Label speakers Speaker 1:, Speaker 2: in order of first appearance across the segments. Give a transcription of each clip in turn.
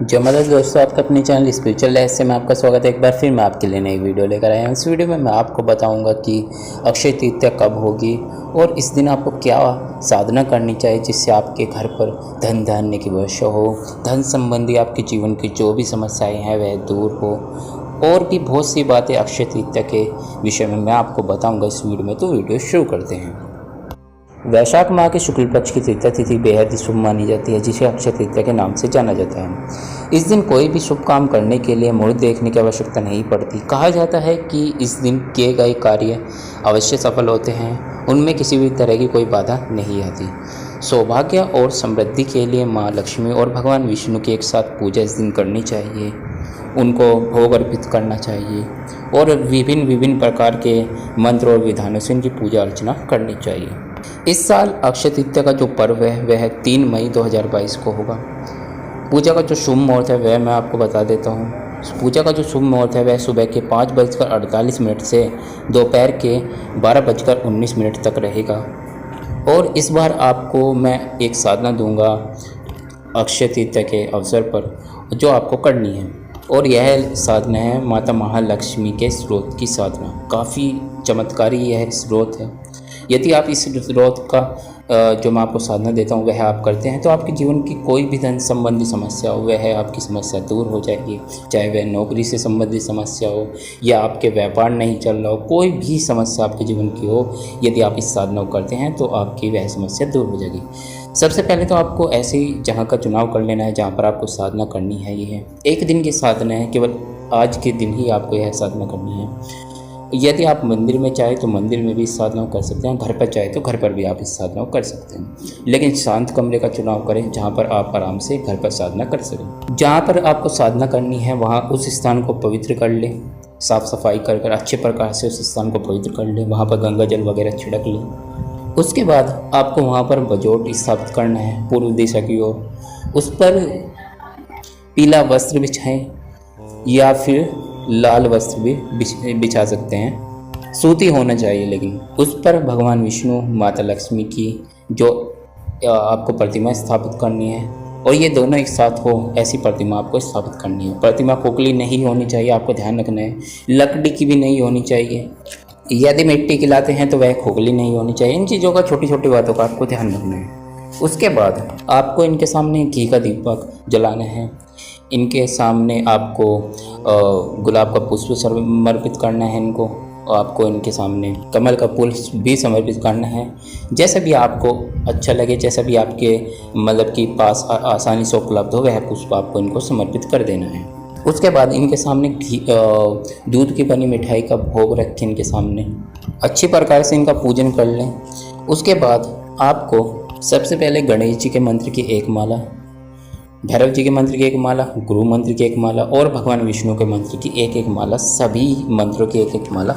Speaker 1: जो मतलब दोस्तों, आपका अपने चैनल स्पिरिचुअल लाइफ से मैं आपका स्वागत है। एक बार फिर मैं आपके लिए नई वीडियो लेकर आया हूँ। इस वीडियो में मैं आपको बताऊंगा कि अक्षय तृतीया कब होगी और इस दिन आपको क्या साधना करनी चाहिए जिससे आपके घर पर धन धान्य की वर्षा हो, धन संबंधी आपके जीवन की जो भी समस्याएं हैं वह दूर हो, और भी बहुत सी बातें अक्षय तृतीया के विषय में मैं आपको बताऊँगा इस वीडियो में। तो वीडियो शुरू करते हैं। वैशाख माह के शुक्ल पक्ष की तृतीया तिथि बेहद शुभ मानी जाती है, जिसे अक्षय तृतीया के नाम से जाना जाता है। इस दिन कोई भी शुभ काम करने के लिए मुहूर्त देखने की आवश्यकता नहीं पड़ती। कहा जाता है कि इस दिन किए गए कार्य अवश्य सफल होते हैं, उनमें किसी भी तरह की कोई बाधा नहीं आती। सौभाग्य और समृद्धि के लिए माँ लक्ष्मी और भगवान विष्णु की एक साथ पूजा इस दिन करनी चाहिए, उनको भोग अर्पित करना चाहिए और विभिन्न प्रकार के मंत्र और विधानों से उनकी पूजा अर्चना करनी चाहिए। इस साल अक्षय तृतीया का जो पर्व है वह 3 मई 2022 को होगा। पूजा का जो शुभ मुहूर्त है वह मैं आपको बता देता हूँ। पूजा का जो शुभ मुहूर्त है वह सुबह के 5:48 से दोपहर के 12:19 तक रहेगा। और इस बार आपको मैं एक साधना दूंगा अक्षय तृतीया के अवसर पर जो आपको करनी है, और यह साधना है माता महालक्ष्मी के स्रोत की साधना। काफ़ी चमत्कारी यह स्रोत है। यदि आप इस स्रोत का जो मैं आपको साधना देता हूँ वह आप करते हैं तो आपके जीवन की कोई भी धन संबंधी समस्या हो वह आपकी समस्या दूर हो जाएगी। चाहे वह नौकरी से संबंधित समस्या हो या आपके व्यापार नहीं चल रहा हो, कोई भी समस्या आपके जीवन की हो, यदि आप इस साधना को करते हैं तो आपकी वह समस्या दूर हो जाएगी। सबसे पहले तो आपको ऐसी जगह का चुनाव कर लेना है जहाँ पर आपको साधना करनी है। ये है एक दिन की साधना है, केवल आज के दिन ही आपको यह साधना करनी है। यदि आप मंदिर में चाहे तो मंदिर में भी इस साधना को कर सकते हैं, घर पर चाहे तो घर पर भी आप इस साधना को कर सकते हैं, लेकिन शांत कमरे का चुनाव करें जहाँ पर आप आराम से घर पर साधना कर सकें। जहाँ पर आपको साधना करनी है वहाँ उस स्थान को पवित्र कर लें, साफ़ सफाई कर अच्छे प्रकार से उस स्थान को पवित्र कर लें, वहाँ पर गंगा जल वगैरह छिड़क लें। उसके बाद आपको वहाँ पर बजोट स्थापित करना है पूर्व दिशा की ओर। उस पर पीला वस्त्र बिछाएं या फिर लाल वस्त्र भी बिछा सकते हैं, सूती होना चाहिए, लेकिन उस पर भगवान विष्णु माता लक्ष्मी की जो आपको प्रतिमा स्थापित करनी है, और ये दोनों एक साथ हो ऐसी प्रतिमा आपको स्थापित करनी है। प्रतिमा खोखली नहीं होनी चाहिए, आपको ध्यान रखना है। लकड़ी की भी नहीं होनी चाहिए। यदि मिट्टी की लाते हैं तो वह खोखली नहीं होनी चाहिए। इन चीज़ों का छोटी छोटी बातों का आपको ध्यान रखना है। उसके बाद आपको इनके सामने घी का दीपक जलाना है। इनके सामने आपको गुलाब का पुष्प समर्पित करना है। इनको आपको इनके सामने कमल का फूल भी समर्पित करना है। जैसा भी आपको अच्छा लगे, जैसा भी आपके मतलब कि पास आसानी से उपलब्ध हो वह पुष्प आपको इनको समर्पित कर देना है। उसके बाद इनके सामने दूध की बनी मिठाई का भोग रख के इनके सामने अच्छी प्रकार से इनका पूजन कर लें। उसके बाद आपको सबसे पहले गणेश जी के मंत्र की एक माला, भैरव जी के मंत्र की एक माला, गुरु मंत्र की एक माला और भगवान विष्णु के मंत्र की एक माला, सभी मंत्रों की एक माला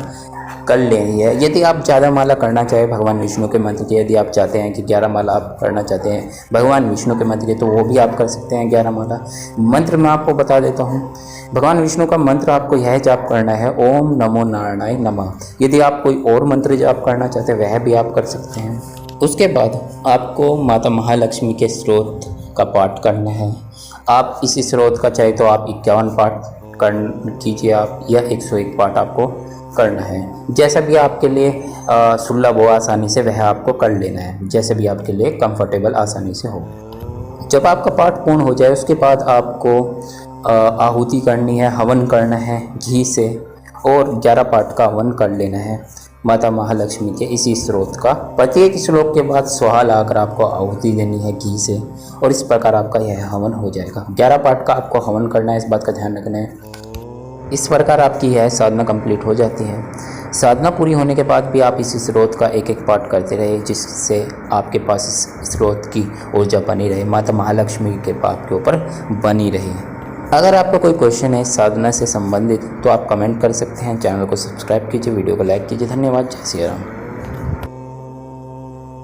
Speaker 1: कर लेनी है। यदि आप ज़्यादा माला करना चाहें भगवान विष्णु के मंत्र की, यदि आप चाहते हैं कि 11 माला आप करना चाहते हैं भगवान विष्णु के मंत्र की, तो वो भी आप कर सकते हैं 11 माला। मंत्र मैं आपको बता देता हूँ। भगवान विष्णु का मंत्र आपको यह जाप करना है, ओम नमो नारायणाय नमः। यदि आप कोई और मंत्र जाप करना चाहते हैं वह भी आप कर सकते हैं। उसके बाद आपको माता महालक्ष्मी के स्रोत का पाठ करना है। आप इस स्रोत का चाहे तो आप 51 पाठ कीजिए आप, या 101 पाठ आपको करना है। जैसा भी आपके लिए सुलभ हो आसानी से वह आपको कर लेना है, जैसे भी आपके लिए कंफर्टेबल आसानी से हो। जब आपका पाठ पूर्ण हो जाए उसके बाद आपको आहुति करनी है, हवन करना है घी से, और 11 पाठ का हवन कर लेना है माता महालक्ष्मी के इसी स्रोत का। प्रत्येक श्लोक के बाद स्वाहा लाकर आपको आहुति देनी है घी से, और इस प्रकार आपका यह हवन हो जाएगा। 11 पाठ का आपको हवन करना है, इस बात का ध्यान रखना है। इस प्रकार आपकी यह साधना कंप्लीट हो जाती है। साधना पूरी होने के बाद भी आप इस स्रोत का एक पाठ करते रहे, जिससे आपके पास इस स्रोत की ऊर्जा बनी रहे, माता महालक्ष्मी के पाप के ऊपर बनी रही। अगर आपका कोई क्वेश्चन है साधना से संबंधित तो आप कमेंट कर सकते हैं। चैनल को सब्सक्राइब कीजिए, वीडियो को लाइक कीजिए। धन्यवाद। जय श्री राम।